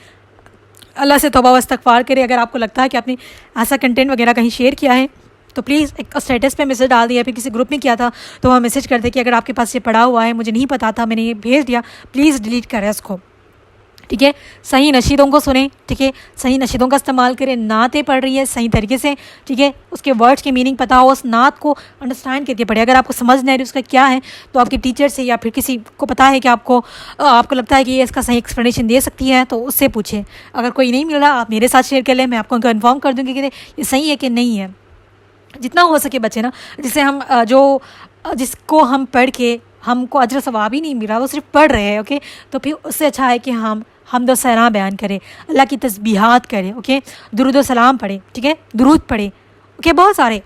अल्लाह से तौबा व इस्तग़फ़ार करें। अगर आपको लगता है कि आपने ऐसा कंटेंट वगैरह कहीं शेयर किया है, तो प्लीज़ एक स्टेटस पे मैसेज डाल दिया, फिर किसी ग्रुप में किया था तो वहाँ मैसेज कर दे कि अगर आपके पास ये पड़ा हुआ है, मुझे नहीं पता था, मैंने ये भेज दिया, प्लीज़ डिलीट करें इसको। ठीक है, सही नशीदों को सुने, ठीक है, सही नशीदों का इस्तेमाल करें। नातें पढ़ रही है सही तरीके से, ठीक है, उसके वर्ड्स की मीनिंग पता हो, उस नात को अंडरस्टैंड करके पढ़े। अगर आपको समझ नहीं आ रही उसका क्या है, तो आपके टीचर से या फिर किसी को पता है कि आपको लगता है कि ये इसका सही एक्सप्लेनेशन दे सकती है, तो उससे पूछें। अगर कोई नहीं मिल रहा, आप मेरे साथ शेयर कर लें, मैं आपको कन्फर्म कर दूँगी कि ये सही है कि नहीं है। जितना हो सके बच्चे ना, जिसे हम जिसको हम पढ़ के हमको अजर सवाब ही नहीं मिल रहा, वो सिर्फ पढ़ रहे हैं, ओके, तो फिर उससे अच्छा है कि हम हम्द व सना बयान करें, अल्लाह की तस्बीहात करें, ओके, दुरूद व सलाम पढ़ें, ठीक है, दुरूद पढ़ें, ओके, बहुत सारे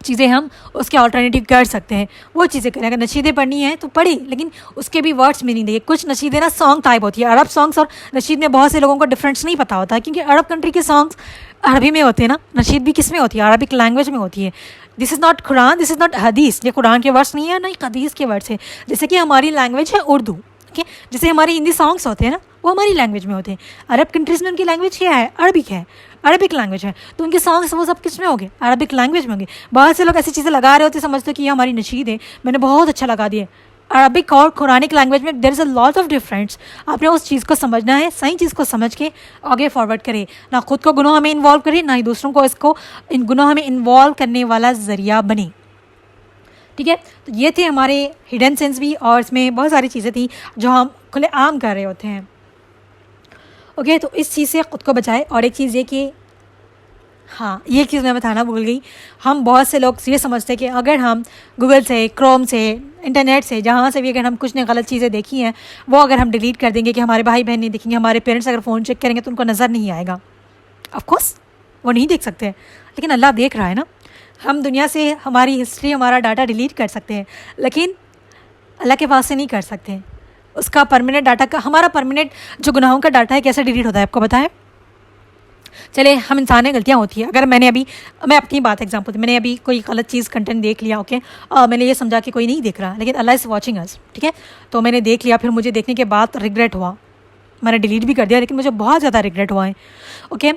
चीज़ें हम उसके अल्टरनेटिव कर सकते हैं, वो चीज़ें करें। अगर नशीदें पढ़नी है तो पढ़ी, लेकिन उसके भी वर्ड्स मीनिंग देखिए। कुछ नशीदें ना सॉन्ग टाइप होती है, अरब सॉन्ग्स और नशीद में बहुत से लोगों को डिफरेंस नहीं पता होता है, क्योंकि अरब कंट्री के सॉन्ग्स अरबी में होते हैं ना, नशीद भी किस में होती है, अरबिक लैंग्वेज में होती है। This is not Quran, this is not हदीस, ये कुरान के वर्ड्स नहीं है, ना ही हदीस के वर्ड्स है। जैसे कि हमारी लैंग्वेज है उर्दू, ओके, जैसे हमारे हिंदी सॉन्ग्स होते हैं ना, वो हमारी लैंग्वेज में होते हैं। अरब कंट्रीज़ में उनकी लैंग्वेज क्या है? अरबिक है, अरबिक लैंग्वेज है, तो उनके सॉन्ग्स वो सब किस में होंगे? अरबिक लैंग्वेज में होंगे। बहुत से लोग ऐसी चीज़ें लगा रहे होते हैं, समझते कि ये हमारी नशीद है, मैंने बहुत अच्छा लगा दिया। अरबिक और कुरानिक लैंग्वेज में there is a lot of difference. आपने उस चीज़ को समझना है, सही चीज़ को समझ के आगे फॉरवर्ड करें, ना खुद को गुनाह में इन्वॉल्व करें, ना ही दूसरों को इसको इन गुनाह में इन्वॉल्व करने वाला ज़रिया बने। ठीक है, तो ये थे हमारे हिडन सेंस भी, और इसमें बहुत सारी चीज़ें थी जो हम खुले आम कर रहे होते हैं। ओके, तो इस चीज़ से ख़ुद को बचाए। और एक चीज़ ये कि हाँ, ये चीज़ मैं बताना भूल गई। हम बहुत से लोग ये समझते हैं कि अगर हम गूगल से, क्रोम से, इंटरनेट से, जहाँ से भी अगर हम कुछ ने गलत चीज़ें देखी हैं, वो अगर हम डिलीट कर देंगे कि हमारे भाई बहन नहीं देखेंगे, हमारे पेरेंट्स अगर फ़ोन चेक करेंगे तो उनको नज़र नहीं आएगा। ऑफ कोर्स वो नहीं देख सकते, लेकिन अल्लाह देख रहा है ना। हम दुनिया से हमारी हिस्ट्री, हमारा डाटा डिलीट कर सकते हैं, लेकिन अल्लाह के पास से नहीं कर सकते। उसका परमानेंट डाटा का, हमारा परमानेंट जो गुनाहों का डाटा है कैसे डिलीट होता है आपको बताएं? चले, हम इंसान हैं, गलतियाँ होती है। अगर मैं अपनी बात एग्जांपल, मैंने अभी कोई गलत चीज़ कंटेंट देख लिया, ओके, मैंने ये समझा कि कोई नहीं देख रहा, लेकिन अल्लाह इज़ वॉचिंग अस, ठीक है। तो मैंने देख लिया, फिर मुझे देखने के बाद रिग्रेट हुआ, मैंने डिलीट भी कर दिया, लेकिन मुझे बहुत ज़्यादा रिग्रेट हुआ है, ओके।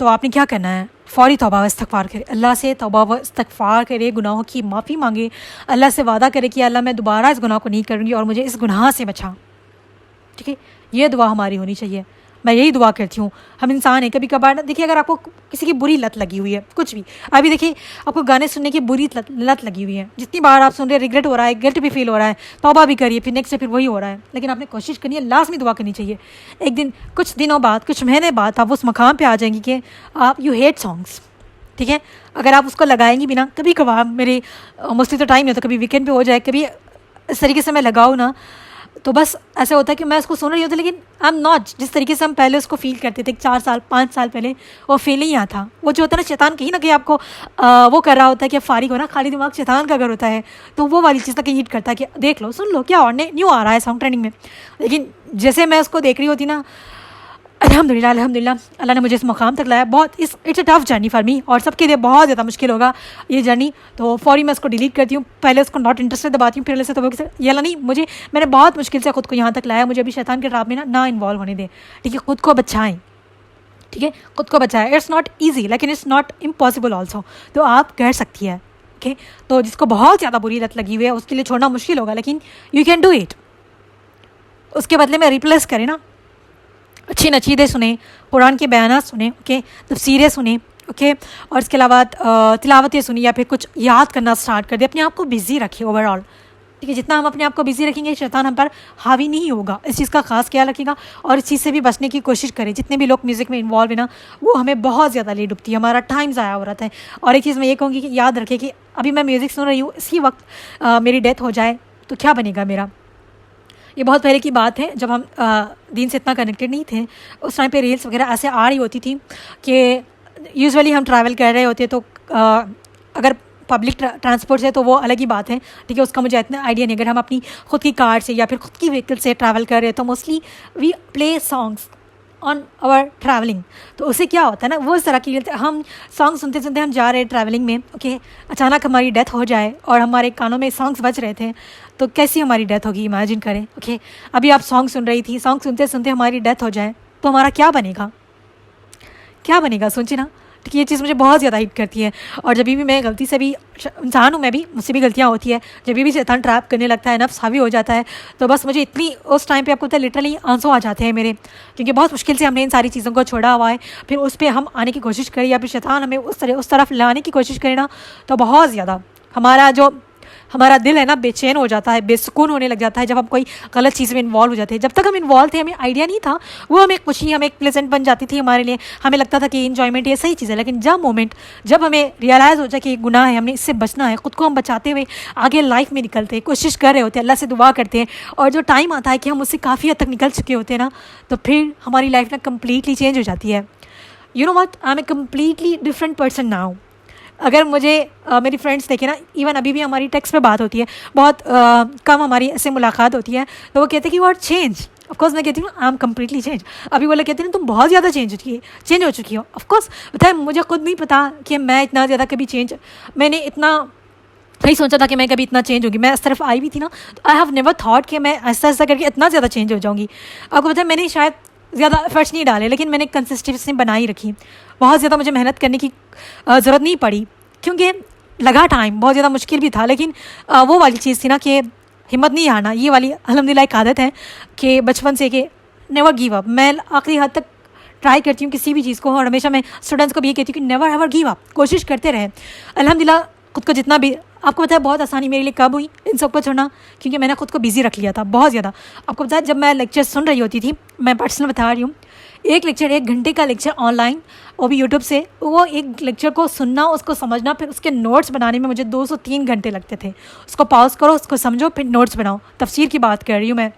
तो आपने क्या करना है? फ़ौरी तौबा व इस्तग़फ़ार करे, अल्लाह से तौबा व इस्तग़फ़ार करे, गुनाहों की माफ़ी मांगे, अल्लाह से वादा करे कि अल्लाह मैं दोबारा इस गुनाह को नहीं करूँगी और मुझे इस गुनाह से बचा, ठीक है। ये दुआ हमारी होनी चाहिए। मैं यही दुआ करती हूँ। हम इंसान हैं, कभी कभार ना, देखिए अगर आपको किसी की बुरी लत लगी हुई है, कुछ भी, अभी देखिए आपको गाने सुनने की बुरी लत लगी हुई है, जितनी बार आप सुन रहे हैं रिग्रेट हो रहा है, गिल्ट भी फील हो रहा है, तौबा भी करिए, फिर नेक्स्ट डे फिर वही हो रहा है, लेकिन आपने कोशिश करनी है, लास्ट में दुआ करनी चाहिए। एक दिन, कुछ दिनों बाद, कुछ महीने बाद आप उस मकाम पर आ जाएंगी कि आप यू हेट सॉन्ग्स, ठीक है। अगर आप उसको लगाएंगी भी ना, कभी कभार, मेरे मोस्टली तो टाइम नहीं होता, कभी वीकेंड पे हो जाए, कभी इस तरीके से मैं लगाऊँ ना, तो बस ऐसा होता है कि मैं उसको सुन रही होती, लेकिन आई एम नॉट जिस तरीके से हम पहले उसको फील करते थे 4 साल 5 साल पहले, वो फील ही यहाँ था। वो जो होता है ना, शैतान कहीं ना कहीं आपको वो कर रहा होता है कि फारिग हो ना, खाली दिमाग शैतान का घर होता है, तो वो वाली चीज़ तक कहीं हिट करता है कि देख लो, सुन लो, क्या और न्यू आ रहा है सॉन्ग ट्रेंडिंग में। लेकिन जैसे मैं उसको देख रही होती ना, अल्हम्दुलिल्लाह अल्हम्दुलिल्लाह, अल्लाह ने मुझे इस मुकाम तक लाया। बहुत it's a tough journey for me, और सबके लिए बहुत ज़्यादा मुश्किल होगा ये जर्नी। तो फौरी मैं उसको डिलीट करती हूँ, पहले उसको नॉट इंटरेस्टेड दबाती हूँ, फिर से तो ये नहीं, मैंने बहुत मुश्किल से खुद को यहाँ तक लाया। मुझे अभी शैतान के ट्रैप में ना इन्वॉल्व होने दें, ठीक है। खुद को बचाएं, ठीक है, खुद को बचाएं। इट्स नॉट ईजी, लेकिन इट्स नॉट इम्पॉसिबल ऑल्सो, तो आप कर सकती है, ओके। तो जिसको बहुत ज़्यादा बुरी लत लगी हुई है उसके लिए छोड़ना मुश्किल होगा, लेकिन यू कैन डू इट। उसके बदले में रिप्लेस करें ना, अच्छी नचीदे सुने, कुरान के बयानात सुने, ओके, तफसीरें सुने, ओके, और इसके अलावा तिलावतें सुनी, या फिर कुछ याद करना स्टार्ट कर दे। अपने आप को बिज़ी रखिए ओवरऑल, ठीक है। जितना हम अपने आप को बिज़ी रखेंगे, शैतान हम पर हावी नहीं होगा। इस चीज़ का खास ख्याल रखिएगा, और इस चीज़ से भी बचने की कोशिश करें। जितने भी लोग म्यूज़िक में इन्वॉल्व है ना, वो हमें बहुत ज़्यादा ले डूबती है, हमारा टाइम ज़ाया हो रहा है। और एक चीज़ मैं ये कहूँगी कि याद रखें कि अभी मैं म्यूज़िक सुन रही हूँ, इसी वक्त मेरी डेथ हो जाए तो क्या बनेगा मेरा। ये बहुत पहले की बात है, जब हम दीन से इतना कनेक्टेड नहीं थे। उस टाइम पे रील्स वगैरह ऐसे आ रही होती थी कि यूजुअली हम ट्रैवल कर रहे होते, तो अगर पब्लिक ट्रांसपोर्ट से तो वो अलग ही बात है, ठीक है, उसका मुझे इतना आइडिया नहीं। अगर हम अपनी खुद की कार से या फिर खुद की व्हीकल से ट्रैवल कर रहे हैं, तो mostly we play songs on our travelling. तो उससे क्या होता है ना, वो इस तरह की हम सॉन्ग सुनते सुनते हम जा रहे हैं ट्रैवलिंग में, ओके, अचानक हमारी डेथ हो जाए और हमारे कानों में सॉन्ग्स बज रहे थे, तो कैसी हमारी डेथ होगी, इमेजिन करें, ओके। अभी आप सॉन्ग सुन रही थी, सॉन्ग सुनते सुनते हमारी डेथ हो जाए तो हमारा क्या बनेगा, क्या बनेगा, सोचिए ना। ठीक, ये चीज़ मुझे बहुत ज़्यादा हिट करती है। और जब भी मैं गलती से भी, इंसान हूँ मैं भी, मुझसे भी गलतियाँ होती है, जब भी शैतान ट्रैप करने लगता है, नफ्स हावी हो जाता है, तो बस मुझे इतनी उस टाइम पे आपको पता है लिटरली आंसू आ जाते हैं मेरे, क्योंकि बहुत मुश्किल से हमने इन सारी चीज़ों को छोड़ा हुआ है। फिर उस पर हम आने की कोशिश करें, या फिर शैतान हमें उस तरफ लाने की कोशिश करे ना, तो बहुत ज़्यादा हमारा दिल है ना बेचैन हो जाता है, बेसुकून होने लग जाता है जब हम कोई गलत चीज़ में इन्वॉल्व हो जाते हैं। जब तक हम इन्वॉल्व थे हमें आइडिया नहीं था, वो हमें खुशी, हमें एक प्लेजेंट बन जाती थी हमारे लिए, हमें लगता था कि इन्जॉयमेंट ये सही चीज़ है। लेकिन जब हमें रियलाइज़ हो जाए कि गुनाह है, हमने इससे बचना है, खुद को हम बचाते हुए आगे लाइफ में निकलते हैं, कोशिश कर रहे होते हैं, अल्लाह से दुआ करते हैं, और जो टाइम आता है कि हम उससे काफ़ी हद तक निकल चुके होते हैं ना, तो फिर हमारी लाइफ ना कम्प्लीटली चेंज हो जाती है। You know what, I am a completely different person now. अगर मुझे मेरी फ्रेंड्स देखे ना, इवन अभी भी हमारी टेक्स्ट पे बात होती है, बहुत कम हमारी ऐसे मुलाकात होती है, तो वो कहते हैं कि यू आर चेंज। ऑफकोर्स मैं कहती हूँ आई एम कम्प्लीटली चेंज। अभी वो लोग कहते हैं तुम बहुत ज़्यादा चेंज हो चुकी हो। ऑफकोर्स बताए, मुझे खुद नहीं पता कि मैं इतना ज़्यादा कभी मैंने इतना नहीं सोचा था कि मैं कभी इतना चेंज होगी। मैं इस तरफ आई भी थी ना, तो आई हैव नेवर थॉट कि मैं ऐसा ऐसा करके इतना ज़्यादा चेंज हो जाऊँगी। आपको पता है, मैंने शायद ज़्यादा एफर्ट्स नहीं डाले, लेकिन मैंने कंसिस्टेंसी बनाई रखी। बहुत ज़्यादा मुझे मेहनत करने की ज़रूरत नहीं पड़ी, क्योंकि लगा टाइम, बहुत ज़्यादा मुश्किल भी था, लेकिन वो वाली चीज़ थी ना कि हिम्मत नहीं हारना। ये वाली अल्हम्दुलिल्लाह एक आदत है कि बचपन से कि नेवर गिव अप। मैं आखिरी हद तक ट्राई करती हूँ किसी भी चीज़ को, और हमेशा मैं स्टूडेंट्स को भी ये कहती हूँ कि नेवर एवर गिव अप, कोशिश करते रहे। अल्हम्दुलिल्लाह खुद को जितना भी, आपको पता है बहुत आसानी मेरे लिए कब हुई इन सब को छोड़ना, क्योंकि मैंने खुद को बिज़ी रख लिया था बहुत ज़्यादा। आपको पता है जब मैं लेक्चर सुन रही होती थी, मैं पर्सनल बता रही हूँ, एक लेक्चर 1 घंटे का लेक्चर ऑनलाइन, वो भी यूट्यूब से, वो एक लेक्चर को सुनना, उसको समझना, फिर उसके नोट्स बनाने में मुझे 2 से 3 घंटे लगते थे। उसको पॉज करो, उसको समझो, फिर नोट्स बनाओ। तफसीर की बात कर रही हूँ मैं,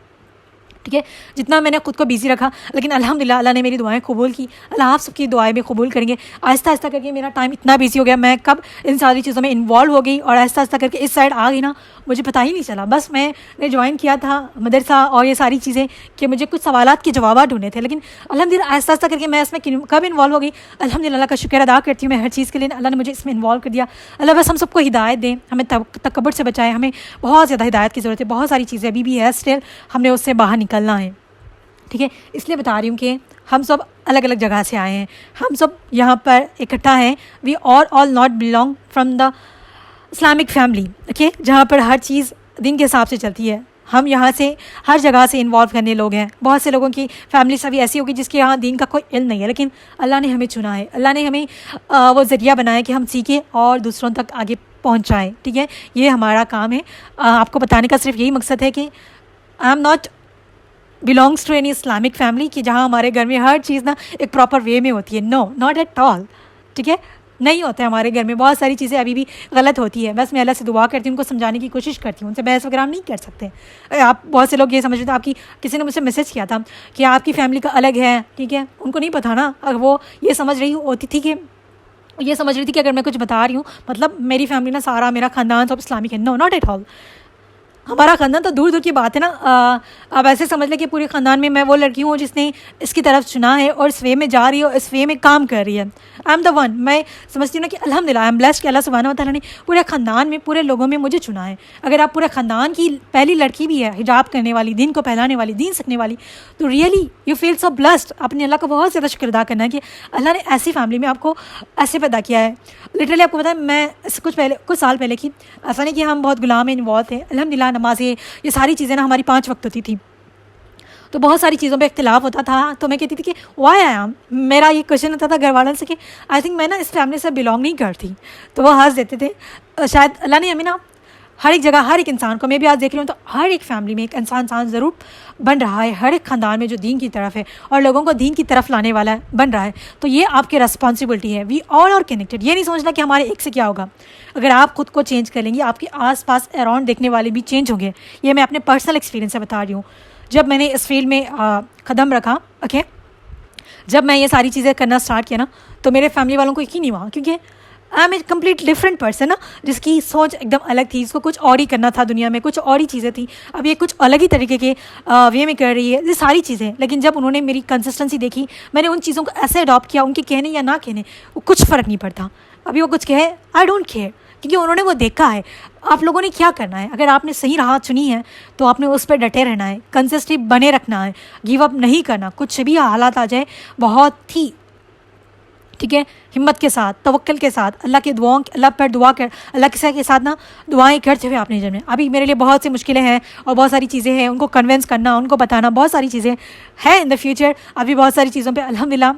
ठीक है। जितना मैंने खुद को बिज़ी रखा, लेकिन अल्हम्दुलिल्लाह अल्लाह ने मेरी दुआएं कबूल की। अल्लाह आप सबकी दुआएं भी कबूल करेंगे। आहिस्ता आहिस्ता करके मेरा टाइम इतना बिज़ी हो गया, मैं कब इन सारी चीज़ों में इन्वॉल्व हो गई और आहिस्ता आहिस्ता करके इस साइड आ गई ना, मुझे पता ही नहीं चला। बस मैंने ज्वाइन किया था मदरसा और ये सारी चीज़ें कि मुझे कुछ सवालात के जवाब ढूंढने थे, लेकिन अल्हम्दुलिल्लाह आहिस्ता आहिस्ता करके मैं इसमें कब इन्वॉल्व हो गई। अल्हम्दुलिल्लाह अल्लाह का शुक्र अदा करती हूँ मैं हर चीज़ के लिए, अल्लाह ने मुझे इसमें इन्वॉल्व कर दिया। अल्लाह बस हम सबको हिदायत दें, हमें तकब्बुर से बचाए। हमें बहुत ज़्यादा हिदायत की ज़रूरत है, बहुत सारी चीज़ें अभी भी है स्टिल, हमने उससे बाहर निकलना है, ठीक है। इसलिए बता रही हूँ कि हम सब अलग अलग जगह से आए हैं, हम सब यहाँ पर इकट्ठा हैं। We all not belong from the Islamic family, okay, जहाँ पर हर चीज़ दिन के हिसाब से चलती है। हम यहाँ से हर जगह से इन्वॉल्व करने लोग हैं। बहुत से लोगों की फैमिली सभी ऐसी होगी जिसके यहाँ दीन का कोई इल्म नहीं है, लेकिन अल्लाह ने हमें चुना है, अल्लाह ने हमें वो ज़रिया बनाया कि हम सीखें और दूसरों तक आगे पहुँचाएँ, ठीक है। ये हमारा काम है। आपको बताने का सिर्फ यही मकसद है कि I am not belongs to any Islamic family, कि जहाँ हमारे घर में हर चीज़ ना एक प्रॉपर वे में होती है। नो, नॉट एट ऑल, ठीक है, नहीं होता है हमारे घर में। बहुत सारी चीज़ें अभी भी गलत होती है। बस मैं अल्लाह से दुआ करती हूँ, उनको समझाने की कोशिश करती हूँ, उनसे बहस वगैरह नहीं कर सकते। आप बहुत से लोग ये समझ रहे थे, आपकी किसी ने मुझसे मैसेज किया था कि आपकी फैमिली का अलग है, ठीक है, उनको नहीं पता ना। अगर वो ये समझ रही होती थी कि ये समझ रही थी कि अगर मैं कुछ बता रही हूँ मतलब मेरी फैमिली ना, सारा मेरा ख़ानदान सब इस्लामिक है। No, not at all. हमारा ख़ानदान तो दूर दूर की बात है ना। आप ऐसे समझ लें कि पूरे ख़ानदान में मैं वो लड़की हूँ जिसने इसकी तरफ चुना है और इस वे में जा रही है और इस वे में काम कर रही है। I am the one. मैं समझती हूँ ना कि अल्हम्दुलिल्लाह आई एम ब्लेस्ड कि अल्लाह सुब्हानहू व तआला ने पूरे ख़ानदान में, पूरे लोगों में मुझे चुना है। अगर आप पूरे ख़ानदान की पहली लड़की भी है, हिजाब करने वाली, दीन को फैलाने वाली, दीन सीखने वाली, तो really you feel so blessed. अपने अल्लाह का बहुत ज़्यादा शुक्र अदा करना है कि अल्लाह ने ऐसी फैमिली में आपको ऐसे पैदा किया है। लिटरली आपको पता है, मैं कुछ साल पहले की, ऐसा नहीं कि हम बहुत गुलाम में इन्वॉल्व थे, अल्हम्दुलिल्लाह नमाज़ें, ये सारी चीज़ें ना हमारी 5 वक्त होती थी, तो बहुत सारी चीज़ों पे इख्तिलाफ होता था। तो मैं कहती थी कि वाई आई एम, मेरा ये क्वेश्चन होता था घर वालों से कि आई थिंक मैं ना इस फैमिली से बिलोंग नहीं करती। तो वो हंस देते थे। शायद अल्लाह ने हमें ना हर एक जगह, हर एक इंसान को, मैं भी आज देख रही हूँ तो हर एक फैमिली में एक इंसान ज़रूर बन रहा है, हर एक ख़ानदान में जो दीन की तरफ है और लोगों को दीन की तरफ लाने वाला है, बन रहा है। तो ये आपकी रिस्पॉन्सिबिलिटी है। We all are connected. ये नहीं समझना कि हमारे एक से क्या होगा। अगर आप खुद को चेंज कर लेंगे, आपके आस पास अराउंड देखने वाले भी चेंज होंगे। ये मैं अपने पर्सनल एक्सपीरियंस से बता रही हूँ। जब मैंने इस फील्ड में कदम रखा, ओके, जब मैं ये सारी चीज़ें करना स्टार्ट किया ना, तो मेरे फैमिली वालों को यकीन नहीं हुआ, क्योंकि I am a complete different person ना, जिसकी सोच एकदम अलग थी, इसको कुछ और ही करना था दुनिया में, कुछ और ही चीज़ें थी। अब ये कुछ अलग ही तरीके के वे में कर रही है ये सारी चीज़ें। लेकिन जब उन्होंने मेरी कंसिस्टेंसी देखी, मैंने उन चीज़ों को ऐसे अडॉप्ट किया, उनके कहने या ना कहने वो कुछ फ़र्क नहीं पड़ता। अभी वो कुछ कहे, आई डोंट केयर, क्योंकि उन्होंने वो देखा है। आप लोगों ने क्या करना है, अगर आपने सही राह चुनी है तो आपने उस पर डटे रहना है, कंसिस्टेंट बने रखना है, गिव अप नहीं करना। कुछ भी हालात आ जाए, बहुत ही, ठीक है, हिम्मत के साथ, तवक्कल के साथ, अल्लाह के दुआओं, अल्लाह पर दुआ कर, अल्लाह के साथ ना दुआएं करते हुए आपने जन्म। अभी मेरे लिए बहुत सी मुश्किलें हैं और बहुत सारी चीज़ें हैं, उनको कन्विंस करना, उनको बताना, बहुत सारी चीज़ें हैं इन द फ्यूचर। अभी बहुत सारी चीज़ों पे अल्हम्दुलिल्लाह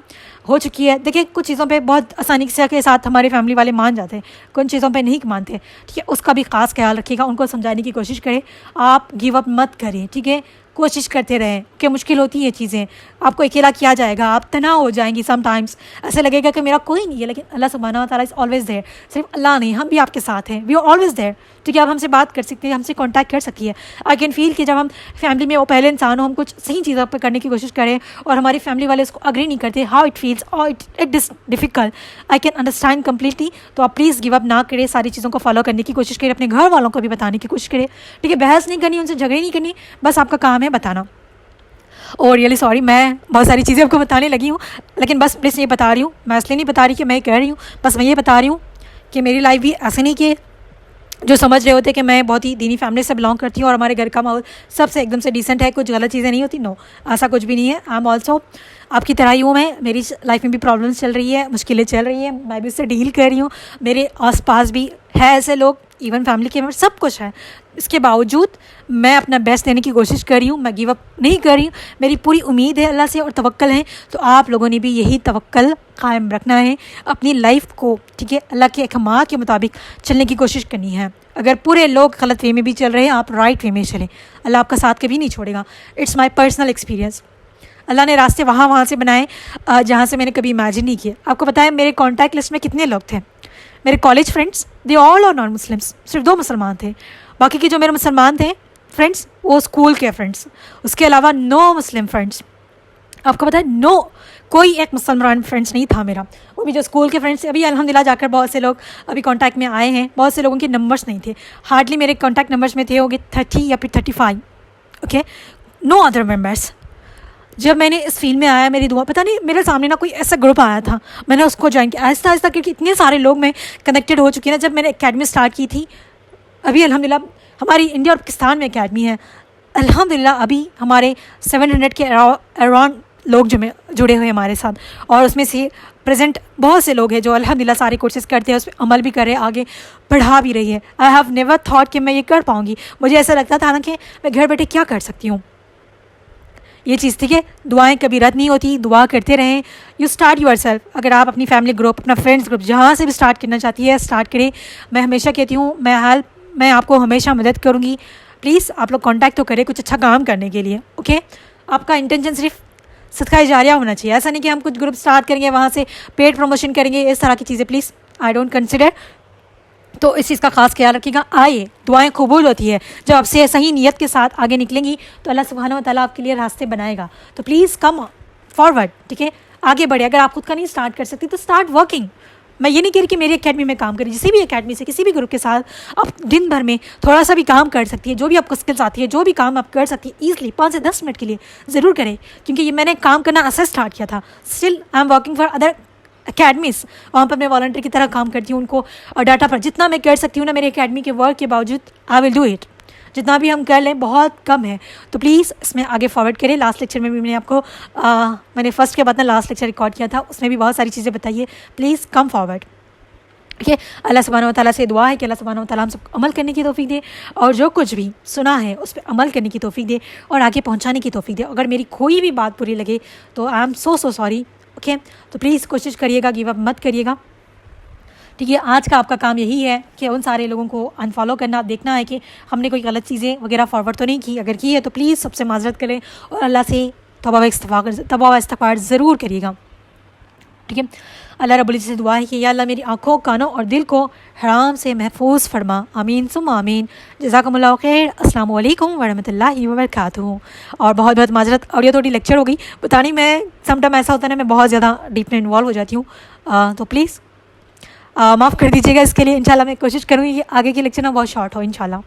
हो चुकी है। देखिए, कुछ चीज़ों पे बहुत आसानी से के साथ हमारे फैमिली वाले मान जाते हैं, कुछ चीज़ों पे नहीं मानते, ठीक है। उसका भी ख़ास ख्याल रखिएगा, उनको समझाने की कोशिश करें। आप गिव अप मत करें, ठीक है, कोशिश करते रहें। कि मुश्किल होती है चीज़ें, आपको अकेला किया जाएगा, आप तनाव हो जाएंगी, समटाइम्स ऐसे लगेगा कि मेरा कोई नहीं है, लेकिन अल्लाह सुब्हानहू व तआला इज़ ऑलवेज़ देयर। सिर्फ अल्लाह नहीं, हम भी आपके साथ हैं, वी आर ऑलवेज़ देयर, ठीक है। आप हमसे बात कर सकते हैं, हमसे कांटेक्ट कर सकती है। आई कैन फील कि जब हम फैमिली में वो पहले इंसान हो, हम कुछ सही चीज़ों पर करने की कोशिश करें और हमारी फैमिली वाले उसको अग्री नहीं करते, हाउ इट फील्स और it is difficult, I can understand completely. तो आप प्लीज़ गिव अप ना करें, सारी चीज़ों को फॉलो करने की कोशिश करें, अपने घर वालों को भी बताने की कोशिश करें, ठीक है। बहस नहीं करनी, उनसे झगड़े नहीं करनी, बस आपका काम है बताना। और रियली सॉरी, मैं बहुत सारी चीज़ें आपको बताने लगी हूँ, लेकिन बस प्लीज़ ये बता रही हूँ, मैं इसलिए नहीं बता रही कि मैं कह रही हूँ, बस मैं ये बता रही हूँ कि मेरी लाइफ भी ऐसे नहीं कि जो समझ रहे होते कि मैं बहुत ही दीनी फैमिली से बिलोंग करती हूँ और हमारे घर का माहौल सबसे एकदम से डिसेंट है, कुछ गलत चीज़ें नहीं होती। नो, ऐसा कुछ भी नहीं है। आई एम ऑल्सो आपकी तरह ही हूँ मैं, मेरी लाइफ में भी प्रॉब्लम्स चल रही है, मुश्किलें चल रही हैं, मैं भी उससे डील कर रही हूँ। मेरे आसपास भी है ऐसे लोग, इवन फैमिली के मेम्बर, सब कुछ है। इसके बावजूद मैं अपना बेस्ट देने की कोशिश कर रही हूँ, मैं गिव अप नहीं कर रही हूँ। मेरी पूरी उम्मीद है अल्लाह से और तवक्कल है। तो आप लोगों ने भी यही तवक्कल कायम रखना है अपनी लाइफ को, ठीक है, अल्लाह के अहकाम के मुताबिक चलने की कोशिश करनी है। अगर पूरे लोग गलत वे में भी चल रहे हैं, आप राइट वे में चलें, अल्लाह आपका साथ कभी नहीं छोड़ेगा। It's my personal experience. Allah ने रास्ते वहाँ से बनाए जहाँ से मैंने कभी इमेजिन नहीं किया। आपको पता है मेरे कॉन्टैक्ट लिस्ट में कितने लोग थे? मेरे college friends, they all are non Muslims, सिर्फ 2 मुसलमान थे। बाकी के जो मेरे मुसलमान थे फ्रेंड्स, वो स्कूल के फ्रेंड्स, उसके अलावा 9 मुस्लिम फ्रेंड्स। आपको पता है 9, कोई एक मुसलमान फ्रेंड्स नहीं था मेरा। वो भी जो स्कूल के फ्रेंड्स थे, अभी अल्हम्दुलिल्लाह जाकर बहुत से लोग अभी कांटेक्ट में आए हैं। बहुत से लोगों के नंबर्स नहीं थे, हार्डली मेरे कांटेक्ट नंबर्स में थे होंगे 30 या फिर 35। Okay, no other members. जब मैंने इस फील्ड में आया, मेरी दुआ, पता नहीं मेरे सामने ना कोई ऐसा ग्रुप आया था, मैंने उसको ज्वाइन किया आहिस्ता आहिस्ता, क्योंकि इतने सारे लोग मैं कनेक्टेड हो चुकी ना। जब मैंने एकेडमी स्टार्ट की थी, अभी अल्हम्दुलिल्लाह हमारी इंडिया और पाकिस्तान में एकेडमी है, अल्हम्दुलिल्लाह अभी हमारे 700 के अराउंड लोग जुड़े हुए हैं हमारे साथ। और उसमें से प्रेजेंट बहुत से लोग हैं जो अल्हम्दुलिल्लाह सारे कोर्सेज़ करते हैं, उस पर अमल भी कर रहे हैं, आगे बढ़ा भी रही है। आई हैव नेवर थॉट कि मैं ये कर पाऊँगी। मुझे ऐसा लगता था ना कि मैं घर बैठे क्या कर सकती हूँ। ये चीज़, ठीक है, दुआएं कभी रद्द नहीं होती, दुआ करते रहें। You start yourself. अगर आप अपनी फैमिली ग्रुप, अपना फ्रेंड्स ग्रुप जहाँ से भी स्टार्ट करना चाहती है, स्टार्ट करें। मैं हमेशा कहती हूँ मैं आपको हमेशा मदद करूँगी। प्लीज़ आप लोग कांटेक्ट तो करें कुछ अच्छा काम करने के लिए। ओके, आपका इंटेंशन सिर्फ सदका जारिया होना चाहिए। ऐसा नहीं कि हम कुछ ग्रुप स्टार्ट करेंगे, वहाँ से पेड प्रमोशन करेंगे, इस तरह की चीज़ें प्लीज़ आई डोंट कंसिडर। तो इस चीज़ का खास ख्याल रखिएगा। आइए, दुआएं कबूल होती है जब आपसे सही नीयत के साथ आगे निकलेंगी, तो अल्लाह सुब्हानहू व तआला आपके लिए रास्ते बनाएगा। तो प्लीज़ कम फॉरवर्ड, ठीक है, आगे बढ़े। अगर आप खुद का नहीं स्टार्ट कर सकती तो स्टार्ट वर्किंग। मैं ये नहीं कह रही कि मेरी एकेडमी में काम करें, किसी भी एकेडमी से, किसी भी ग्रुप के साथ आप दिन भर में थोड़ा सा भी काम कर सकती है। जो भी आपको स्किल्स आती है, जो भी काम आप कर सकती है ईजिली 5 से 10 मिनट के लिए ज़रूर करें। क्योंकि ये मैंने काम करना ऐसे स्टार्ट किया था। Still I am working for other academies, वहाँ पर मैं वॉलंटियर की तरह काम करती हूँ उनको, और डाटा पर जितना मैं कर सकती हूँ ना मेरे एकेडमी के वर्क के बावजूद, आई विल डू इट। जितना भी हम कर लें बहुत कम है, तो प्लीज़ इसमें आगे फॉरवर्ड करें। लास्ट लेक्चर में भी मैंने आपको मैंने फर्स्ट के बाद ना लास्ट लेक्चर रिकॉर्ड किया था, उसमें भी बहुत सारी चीज़ें बताई है। Please come forward. ठीक है, अल्लाह सुब्हानहू व तआला से दुआ है कि अल्लाह सुब्हानहू व तआला हम सब अमल करने की तौफीक दे, और जो कुछ भी सुना है उस पर अमल करने की तौफीक दे और आगे पहुँचाने की तौफीक दे। अगर मेरी कोई भी बात बुरी लगे तो I am so sorry. Okay, तो प्लीज़ कोशिश करिएगा, गिव अप मत करिएगा। ठीक है, आज का आपका काम यही है कि उन सारे लोगों को अनफॉलो करना, देखना है कि हमने कोई गलत चीज़ें वगैरह फॉरवर्ड तो नहीं की। अगर की है तो प्लीज़ सबसे माजरत करें और अल्लाह से तौबा व इस्तिग़फ़ार ज़रूर करिएगा। ठीक है, अल्लाह रब्बुल इज़्ज़त से दुआ है कि या अल्लाह मेरी आँखों, कानों और दिल को हराम से महफूज फरमा। आमीन सुम्मा आमीन। जज़ाकुमुल्लाहु खैर। अस्सलाम वालेकुम वरहमतुल्लाहि वबरकातुहू। और बहुत बहुत माजरत, और ये थोड़ी लेक्चर हो गई, पता नहीं, मैं समटाइम ऐसा होता है ना, मैं बहुत ज़्यादा डीप में इन्वॉल्व हो जाती हूँ, तो प्लीज़ माफ़ कर दीजिएगा इसके लिए। इंशाल्लाह मैं कोशिश करूँगी कि आगे की लेक्चर ना बहुत शॉर्ट हो इंशाल्लाह।